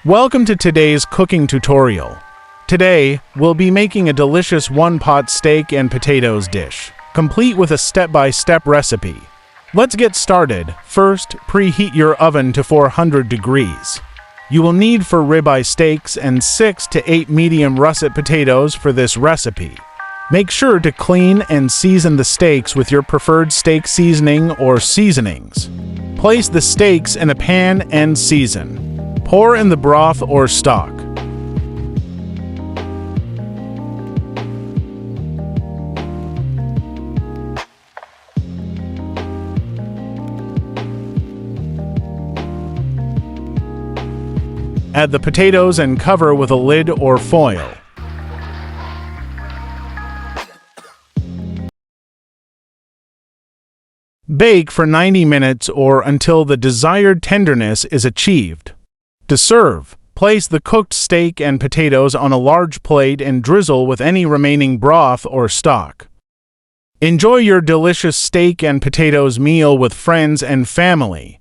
Welcome to today's cooking tutorial. Today, we'll be making a delicious one-pot steak and potatoes dish, complete with a step-by-step recipe. Let's get started. First, preheat your oven to 400 degrees. You will need 4 ribeye steaks and 6 to 8 medium russet potatoes for this recipe. Make sure to clean and season the steaks with your preferred steak seasoning or seasonings. Place the steaks in a pan and season. Pour in the broth or stock. Add the potatoes and cover with a lid or foil. Bake for 90 minutes or until the desired tenderness is achieved. To serve, place the cooked steak and potatoes on a large plate and drizzle with any remaining broth or stock. Enjoy your delicious steak and potatoes meal with friends and family.